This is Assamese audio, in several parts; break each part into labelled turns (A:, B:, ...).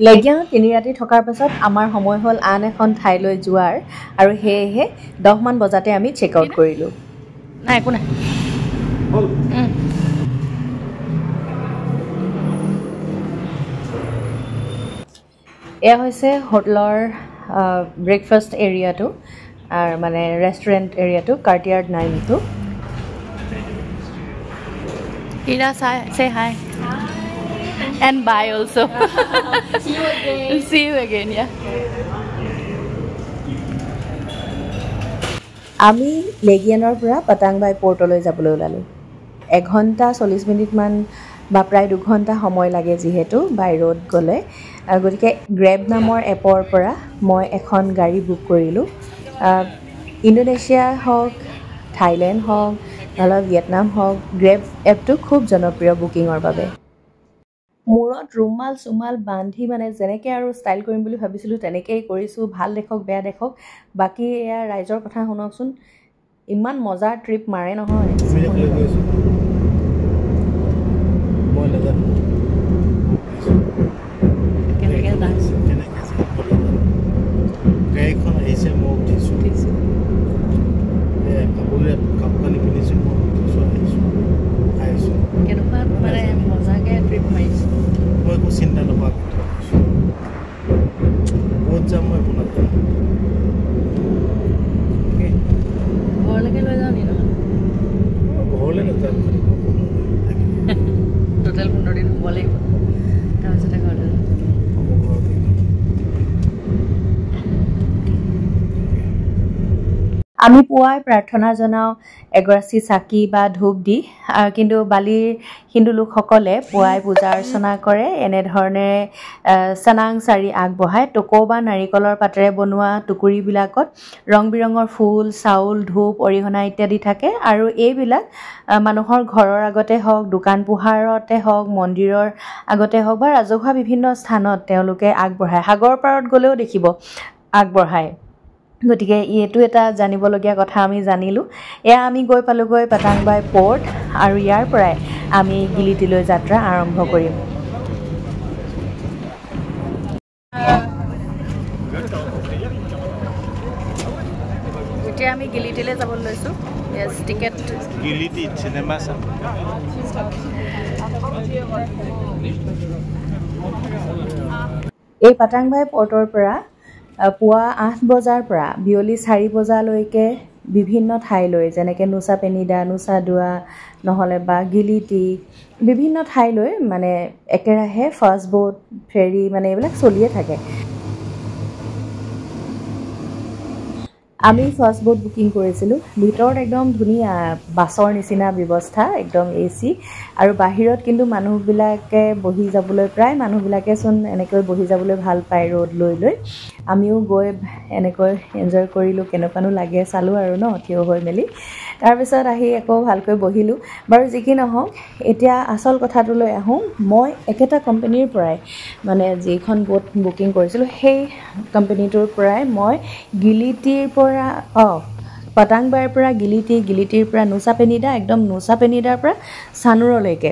A: লেগিয়ানত 3 ৰাতি থকাৰ পাছত আমাৰ সময় হ'ল আন এখন ঠাইলৈ যোৱাৰ আৰু সেয়েহে 10 মান বজাতে আমি চেক আউট কৰিলোঁ।
B: নাই একো নাই
A: এয়া হৈছে হোটেলৰ ব্ৰেকফাষ্ট এৰিয়াটো আৰু মানে ৰেষ্টুৰেণ্ট এৰিয়াটো কাৰ্টিয়াৰ্ড 9টো।
B: Ira, say hi. And bye also. See you again, yeah.
A: আমি লেগিয়ানৰ পৰা পাটাংবাই পৰ্টলৈ যাবলৈ ওলালোঁ। 1 ঘণ্টা 40 মিনিটমান বা প্ৰায় 2 ঘণ্টা সময় লাগে যিহেতু বাই ৰোড গ'লে, গতিকে গ্ৰেব নামৰ এপৰ পৰা মই এখন গাড়ী বুক কৰিলোঁ। ইণ্ডোনেছিয়া হওক, থাইলেণ্ড হওক, নহ'লে ভিয়েটনাম হওক, গ্ৰেব এপটো খুব জনপ্ৰিয় বুকিঙৰ বাবে। মূৰত ৰুমাল চুমাল বান্ধি মানে যেনেকৈ আৰু ষ্টাইল কৰিম বুলি ভাবিছিলোঁ তেনেকেই কৰিছোঁ। ভাল দেখক বেয়া দেখক, বাকী এয়া ৰাইজৰ কথা শুনকচোন, ইমান মজাৰ ট্ৰিপ মাৰে নহয়।
B: মজাকৈ ট্ৰিপ মাৰিছোঁ
C: মই একো চিন্তা নকৰাকৈ ক'ত যাম মই একো নাজানো।
B: ঘৰলৈকে লৈ যাওঁ নি নহয়
C: ঘৰলৈ নাযাম,
B: টোটেল 15 দিন হ'ব লাগিব, তাৰপিছতে ঘৰলৈ যাম।
A: আমি পুৱাই প্ৰাৰ্থনা জনাওঁ এগৰাকী চাকি বা ধূপ দি, কিন্তু বালিৰ হিন্দু লোকসকলে পুৱাই পূজা অৰ্চনা কৰে এনেধৰণেৰে চানাং চাৰি আগবঢ়ায়। টকৌ বা নাৰিকলৰ পাতেৰে বনোৱা টুকুৰিবিলাকত ৰং বিৰঙৰ ফুল, চাউল, ধূপ, অৰিহণা ইত্যাদি থাকে আৰু এইবিলাক মানুহৰ ঘৰৰ আগতে হওক, দোকান পোহাৰতে হওক, মন্দিৰৰ আগতে হওক বা ৰাজহুৱা বিভিন্ন স্থানত তেওঁলোকে আগবঢ়ায়। সাগৰ পাৰত গ'লেও দেখিব আগবঢ়ায়। গতিকে এইটো এটা জানিবলগীয়া কথা আমি জানিলোঁ। এয়া আমি গৈ পালোঁগৈ পাটাংবাই পৰ্ট আৰু ইয়াৰ পৰাই আমি গিলিটিলৈ যাত্ৰা আৰম্ভ কৰিম।
B: এতিয়া আমি গিলিটিলৈ যাবলৈ লৈছোঁ। য়েছ, টিকেট
C: গিলিটি চিনেমা চাম।
A: এই পাটাংবাই পৰ্টৰ পৰা পুৱা 8 বজাৰ পৰা বিয়লি 4 বজালৈকে বিভিন্ন ঠাইলৈ, যেনেকৈ নুচা পেনিডা, নুচা দোৱা, নহ'লে বা গিলিটি, বিভিন্ন ঠাইলৈ মানে একেৰাহে ফাষ্ট বোট, ফেৰী মানে এইবিলাক চলিয়ে থাকে। আমি ফাষ্ট বোট বুকিং কৰিছিলোঁ। ভিতৰত একদম ধুনীয়া বাছৰ নিচিনা ব্যৱস্থা, একদম AC, আৰু বাহিৰত কিন্তু মানুহবিলাকে বহি যাবলৈ, প্ৰায় মানুহবিলাকেচোন এনেকৈ বহি যাবলৈ ভাল পায় ৰ'দ লৈ লৈ। আমিও গৈ এনেকৈ এনজয় কৰিলোঁ, কেনেকুৱানো লাগে চালোঁ আৰু থিয় হৈ মেলি। তাৰপিছত আহি আকৌ ভালকৈ বহিলোঁ। বাৰু যি কি নহওক, এতিয়া আচল কথাটোলৈ আহোঁ। মই একেটা কোম্পানীৰ পৰাই মানে যিখন বোট বুকিং কৰিছিলোঁ সেই কোম্পানীটোৰ পৰাই মই গিলিটিৰ পৰা পাটাংবাইৰ পৰা গিলিটি, গিলিটিৰ পৰা নুচা পেনিডা, একদম নুচা পেনিডাৰ পৰা চানুৰলৈকে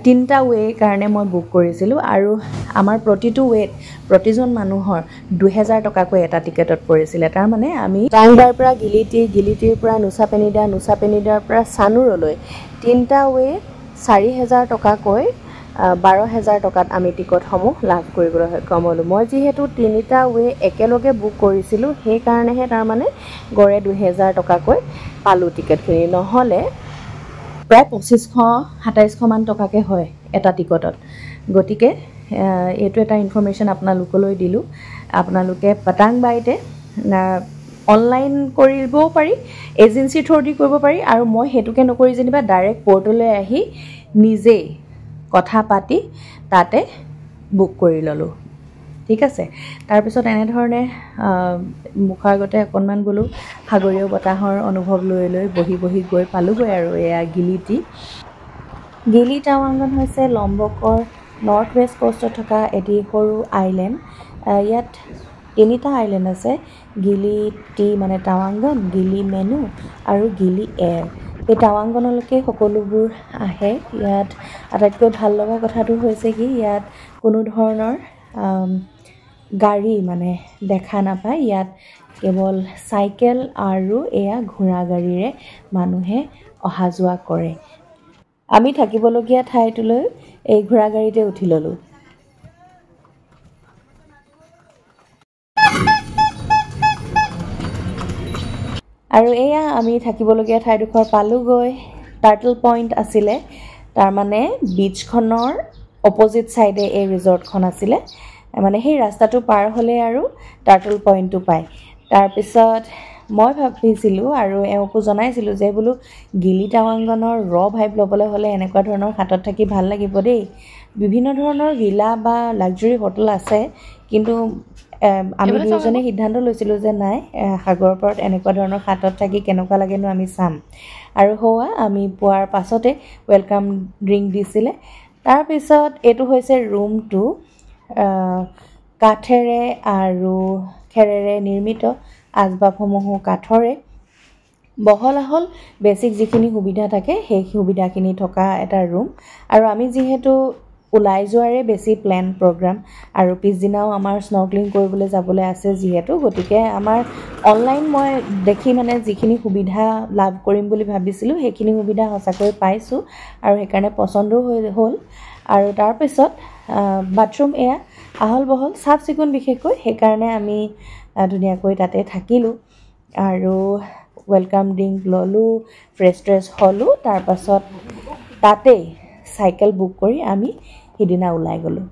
A: 3টা ৱেৰ কাৰণে মই বুক কৰিছিলোঁ আৰু আমাৰ প্ৰতিটো ৱেত প্ৰতিজন মানুহৰ 2000 টকাকৈ এটা টিকেটত পৰিছিলে। তাৰমানে আমি পাটাংবাইৰ পৰা গিলিটি, গিলিটিৰ পৰা নুচা পেনিডা, নুচা পেনিডাৰ পৰা চানুৰলৈ 3টা ৱে 4000 টকাকৈ 12000 টকাত আমি টিকটসমূহ লাভ কৰিবলৈ সক্ষম হ'লোঁ। মই যিহেতু 3টা ৱে একেলগে বুক কৰিছিলোঁ সেইকাৰণেহে তাৰমানে গড়ে 2000 টকাকৈ পালোঁ টিকেটখিনি, নহ'লে প্ৰায় 2500-2700 মান টকাকৈ হয় এটা টিকটত। গতিকে এইটো এটা ইনফৰমেশ্যন আপোনালোকলৈ দিলোঁ। আপোনালোকে পাটাংবাইতে অনলাইন কৰিবও পাৰি, এজেঞ্চিৰ থ্ৰুদি কৰিব পাৰি, আৰু মই সেইটোকে নকৰি যেনিবা ডাইৰেক্ট পৰ্টলৈ আহি নিজেই কথা পাতি তাতে বুক কৰি ল'লোঁ। ঠিক আছে। তাৰপিছত এনেধৰণে মুখৰ আগতে অকণমান বোলো সাগৰীয় বতাহৰ অনুভৱ লৈ লৈ বহি বহি গৈ পালোঁগৈ আৰু এয়া গিলিটি। গিলি টাৱাংগন হৈছে লম্বকৰ নৰ্থ ৱেষ্ট কষ্টত থকা এটি সৰু আইলেণ্ড। ইয়াত 3টা আইলেণ্ড আছে, গিলিটি মানে টাৱাংগন, গিলি মেনু আৰু গিলি এয়াৰ। এই টাৱাংগনলৈকে সকলোবোৰ আহে। ইয়াত আটাইতকৈ ভাল লগা কথাটো হৈছে কি, ইয়াত কোনো ধৰণৰ গাড়ী মানে দেখা নাপায় ইয়াত কেৱল চাইকেল আৰু এয়া ঘোঁৰা গাড়ীৰে মানুহে অহা যোৱা কৰে আমি থাকিবলগীয়া ঠাইটোলৈ এই ঘোঁৰা গাড়ীতে উঠি ল'লোঁ আৰু এয়া আমি থাকিবলগীয়া ঠাইডোখৰ পালোগৈ টাৰ্টল পইণ্ট আছিলে তাৰ মানে বিচখনৰ অপজিট সাইডে এই ৰিজৰ্টখন আছিলে মানে সেই ৰাস্তাটো পাৰ হ'লে আৰু টাৰ্টল পইণ্টটো পায় তাৰ পিছত মই ভাবিছিলোঁ আৰু এওঁকো জনাইছিলোঁ যে বোলো গিলি টাৱাংগনৰ ভাইব ল'বলৈ হ'লে এনেকুৱা ধৰণৰ হাতত থাকি ভাল লাগিব দেই বিভিন্ন ধৰণৰ ভিলা বা লাক্সাৰি হোটেল আছে কিন্তু আমি দুজনে সিদ্ধান্ত লৈছিলোঁ যে নাই সাগৰৰ পাৰত এনেকুৱা ধৰণৰ হাতত থাকি কেনেকুৱা লাগেনো আমি চাম আৰু হোৱা আমি পোৱাৰ পাছতে ওয়েলকাম ড্ৰিংক দিছিলে তাৰ পিছত এইটো হৈছে ৰুমটো কাঠেৰে আৰু খেৰেৰে নিৰ্মিত আজবাবসমূহো কাঠৰে বহল বেসিক যিখিনি সুবিধা থাকে সেই সুবিধাখিনি থকা এটা ৰুম আৰু আমি যিহেতু উলাই যোৱাৰে বেছি প্ল্যান প্ৰগ্ৰাম আৰু পিছদিনাও আমাৰ স্নৰ্কলিং কৰিবলৈ যাবলৈ আছে যিহেতু গতিকে আমাৰ অনলাইন মই দেখি মানে যিখিনি সুবিধা লাভ কৰিম বুলি ভাবিছিলোঁ সেইখিনি সুবিধা সঁচাকৈ পাইছোঁ আৰু সেইকাৰণে পছন্দও হ'ল আৰু তাৰ পিছত বাথৰুম এয়া আহল বহল চাফ চিকুণ বিশেষকৈ সেইকাৰণে আমি ধুনীয়াকৈ তাতে থাকিলোঁ আৰু ওয়েলকাম ড্ৰিংক ল'লোঁ ফ্ৰেছ হ'লোঁ তাৰ পাছত তাতেই চাইকেল বুক কৰি আমি সিদিনা ওলাই গ'লোঁ